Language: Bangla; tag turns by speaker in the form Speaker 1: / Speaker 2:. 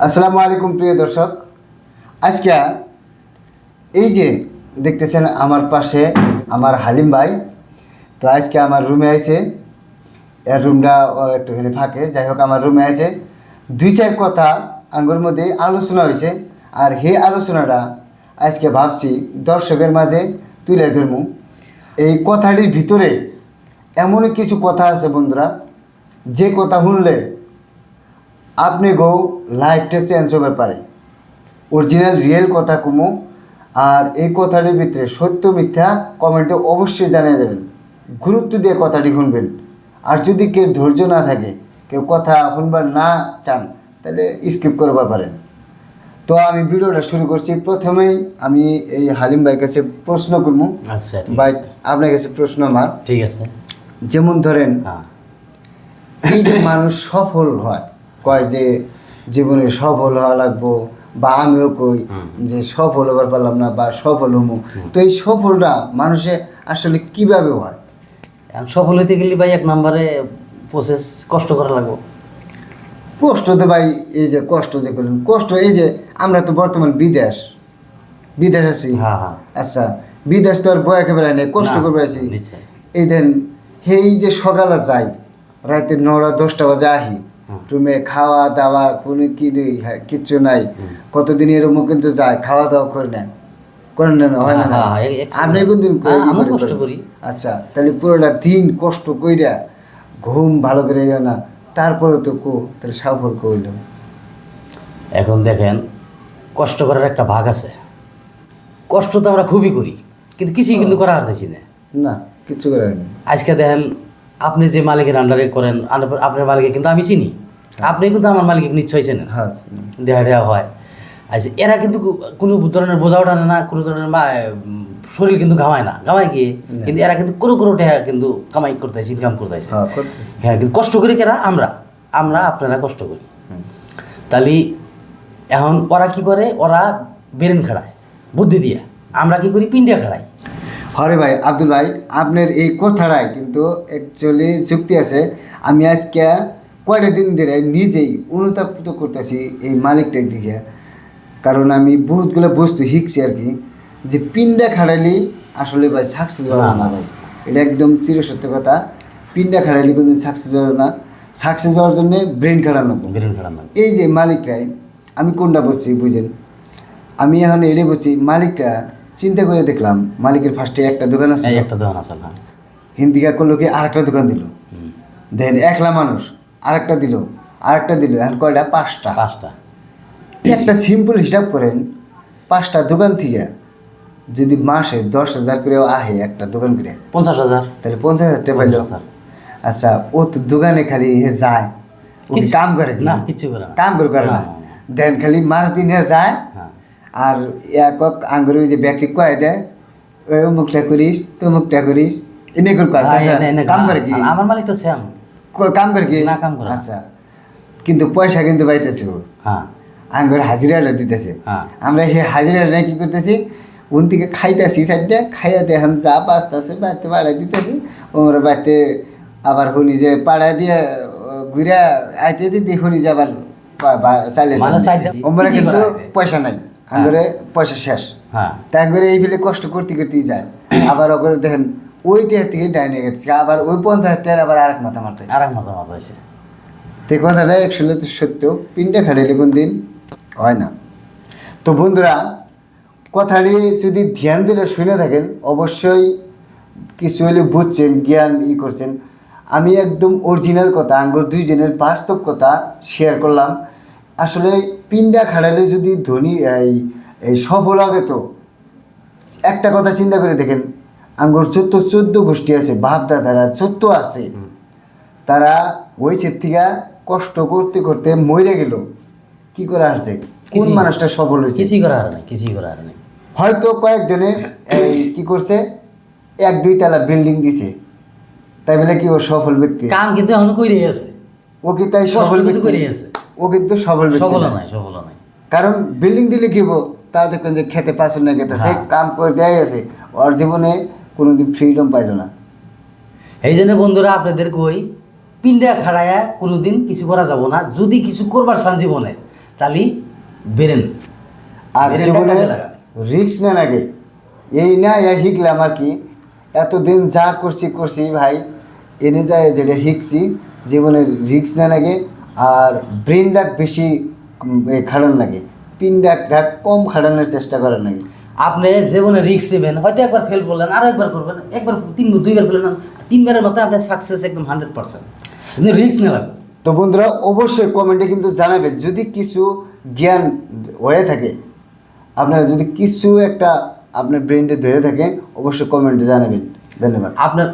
Speaker 1: আসসালামু আলাইকুম প্রিয় দর্শক। আজকে এই যে দেখতেছেন আমার পাশে আমার হালিম ভাই, তো আজকে আমার রুমে আছে, এর রুমটা একটুখানি ফাঁকে, যাই হোক আমার রুমে আছে। দুই চার কথা আঙ্গুর মধ্যে আলোচনা হয়েছে, আর সেই আলোচনাটা আজকে ভাবছি দর্শকের মাঝে তুলে ধরবো। এই কথাটির ভিতরে এমন কিছু কথা আছে বন্ধুরা, যে কথা শুনলে আপনি গো লাইফটা চেঞ্জ হতে পারে। অরিজিনাল রিয়েল কথা কমু, আর এই কথাটির ভিতরে সত্য মিথ্যা কমেন্টে অবশ্যই জানিয়ে দেবেন। গুরুত্ব দিয়ে কথাটি শুনবেন। আর যদি কেউ ধৈর্য না থাকে, কেউ কথা শুনবার না চান, তাহলে স্কিপ করবার পারেন। তো আমি ভিডিওটা শুরু করছি। প্রথমেই আমি এই হালিম ভাইয়ের কাছে প্রশ্ন করবো।
Speaker 2: আচ্ছা
Speaker 1: ভাই, আপনার কাছে প্রশ্ন আমার,
Speaker 2: ঠিক আছে।
Speaker 1: যেমন ধরেন এই যে মানুষ সফল হয়, কয় যে জীবনে সফল হওয়া লাগবো, বা আমিও কই যে সফল হবার পারলাম না বা সফল হমু। তো এই সফলটা মানুষে আসলে কিভাবে হয়?
Speaker 2: সফল হইতে গেলে ভাই এক নম্বরে প্রসেস কষ্ট করা লাগবে।
Speaker 1: কষ্ট তো ভাই, এই যে কষ্ট যে করলেন, কষ্ট এই যে আমরা তো বর্তমান বিদেশ আছি। আচ্ছা, বিদেশ তো আর বয় একেবারে নেই, কষ্ট করবে আছি। এই দেন এই যে সকালে যাই, রাতে 9টা-10টা বাজে আহি, রুমে খাওয়া দাওয়া কোনো কিচ্ছু নাই। কতদিন এরকম কিন্তু যায়, খাওয়া দাওয়া করে নেন, করেন না? হয় না? আপনি কিন্তু
Speaker 2: কষ্ট করি।
Speaker 1: আচ্ছা, তাহলে পুরোটা দিন কষ্ট কইরা ঘুম ভালো করে না, তারপরে তো তাহলে সফল কইল।
Speaker 2: এখন দেখেন, কষ্ট করার একটা ভাগ আছে। কষ্ট তো আমরা খুবই করি, কিন্তু কিছুই কিন্তু করা হারতেছি না।
Speaker 1: না, কিছু করার নেই।
Speaker 2: আজকে দেখেন, আপনি যে মালিকের আন্ডারে করেন, আপনার মালিকে কিন্তু আমি চিনি, আপনি কিন্তু আমার মালিক নিশ্চয়ই চেনেন।
Speaker 1: হ্যাঁ,
Speaker 2: দেহা দেওয়া হয়। আচ্ছা, এরা কিন্তু কোনো ধরনের বোঝা ওঠানে না, কোনো ধরনের শরীর কিন্তু ঘামায় না, ঘামায় কি, কিন্তু এরা কিন্তু কোনো টাকা কিন্তু কামাই করতেছে, ইনকাম করতেছে। হ্যাঁ, কিন্তু কষ্ট করি কেরা? আমরা আপনারা কষ্ট করি। তাহলে এখন ওরা কি করে? ওরা ব্রেন খাড়ায় বুদ্ধি দিয়ে, আমরা কি করি? পিন্ডিয়া খাড়াই।
Speaker 1: হরে ভাই, আব্দুল ভাই, আপনার এই কথাটাই কিন্তু অ্যাকচুয়ালি যুক্তি আছে। আমি আজকে কয়টা দিন ধরে নিজেই অনুতাপিত করতেছি এই মালিকটার দিকে, কারণ আমি বহুতগুলো বস্তু শিখছি আর কি, যে পিন্ডা খাড়াইলে আসলে ভাই সাকসেস হওয়া না ভাই, এটা একদম চিরসত্য কথা। পিন্ডা খাড়াইলে কিন্তু সাকসেস হওয়া না, সাকসেস হওয়ার জন্য ব্রেন খাড়ানো। এই যে মালিকটাই, আমি কোনটা বলছি বুঝেন? আমি এখন এড়ে বলছি, মালিকটা চিন্তা করে দেখলাম, মালিকের ফার্স্টে একটা দোকান আছে, হিন্দিকা করলো কি আরেকটা দোকান দিল, দেন একলা মানুষ আরেকটা দিল, এখন কয়টা? পাঁচটা। একটা সিম্পল হিসাব করেন, 5টা দোকান থেকে যদি মাসে 10,000 করে আহে একটা দোকান করে,
Speaker 2: 50,000,
Speaker 1: তাহলে 50,000 টাকা পাইল। আচ্ছা, ও তো দোকানে খালি যায়, কাম করে
Speaker 2: না, কিছু করে না,
Speaker 1: কাম করে না, দেন খালি মাস দিনে যায়, আর একক আঙ্গুর যে ব্যাগটি কয়ে দেয়, ওই অমুকটা করিস তমুকটা করিস, এনে কাম করে কি?
Speaker 2: আমার মালিকটা সেম
Speaker 1: কাম করে কি?
Speaker 2: না, কাম করে।
Speaker 1: আচ্ছা, কিন্তু পয়সা কিন্তু পাইতেছে ও, আঙ্গুর হাজিরাটা দিতেছে। আমরা সেই হাজিরাটা কি করতেছি? ওন থেকে খাইতেছি, সাইডটা খাইয়া দিয়ে এখন যা বাঁচতেছে বাড়িতে বাড়াই দিতেছি, ওরা বাড়িতে আবার শুনি যে পাড়া দিয়ে ঘুরে আইতে দিতে শুনি যে আবার চাইলে, ওমরা কিন্তু পয়সা নাই, আঙ্গুরে পয়সা শেষ। তাই করে এই ফেলে কষ্ট করতে করতেই যায়, আবার ওগুলো দেখেন ওইটা থেকে ডাইনে গেছে, আবার ওই 50,000 টাকার আবার আরেক মাথা মারতেছে। তো কথাটা একচুয়ালি তো সত্য, পিন্ডা খাটাইলে কোন দিন হয় না। তো বন্ধুরা, কথাটি যদি ধ্যান দিলে শুনে থাকেন, অবশ্যই কিছু হলে বুঝছেন, জ্ঞান করছেন। আমি একদম অরিজিনাল কথা, আঙ্গুর দুইজনের বাস্তব কথা শেয়ার করলাম। আসলে পিন্ডা খাটাইলে যদি ধনী এই সফল হবে, তো একটা কথা চিন্তা করে দেখেন, আঙ্গুর 14 গোষ্ঠী আছে, বাপদাদারা 14 আছে, তারা ওই থেকে কষ্ট করতে করতে মরে গেল, কি করে আসছে? কোন মানুষটা সফল হয়েছে?
Speaker 2: কিছুই করার নেই।
Speaker 1: হয়তো কয়েকজনে কি করছে, 1-2 তলা বিল্ডিং দিছে, তাই বলে কি ও সফল ব্যক্তি?
Speaker 2: কাম কিন্তু এখন কইরে আছে,
Speaker 1: ও কি তাই সফল ব্যক্তি? ও কিন্তু সফল ব্যক্তি
Speaker 2: নাই।
Speaker 1: কারণ বিল্ডিং দিলে কি হবো, তা দেখবেন যে খেতে পাশে না গেতেছে, কাম করে দেয় আছে, ওর জীবনে কোনোদিন ফ্রিডম পাইল না।
Speaker 2: এই জন্য বন্ধুরা, আপনাদের কই, পিন্ডা খাড়ায়া কোনোদিন কিছু করা যাব না। যদি কিছু করবার চান জীবনে, তালি বেরেন
Speaker 1: আর জীবনে রিস্ক না লাগে এই না শিখলাম আর কি, এতদিন যা করছি ভাই, এনে যায় যেটা শিখছি জীবনে রিস্ক না লাগে, আর ব্রেন ডাক বেশি খাটান লাগে, পিন ডাক কম খাটানোর চেষ্টা করার লাগে।
Speaker 2: আপনি জীবনে রিস্ক নেবেন, হয়তো একবার ফেল করলেন, আরো একবার করবেন, একবার দুইবার করলেন, 3বারের মতো আপনার সাকসেস একদম 100%। কিন্তু রিস্ক নেবেন।
Speaker 1: তো বন্ধুরা অবশ্যই কমেন্টে কিন্তু জানাবেন যদি কিছু জ্ঞান হয়ে থাকে, আপনারা যদি কিছু একটা আপনার ব্রেনটা ধরে থাকে অবশ্যই কমেন্টে জানাবেন। ধন্যবাদ।
Speaker 2: আপনার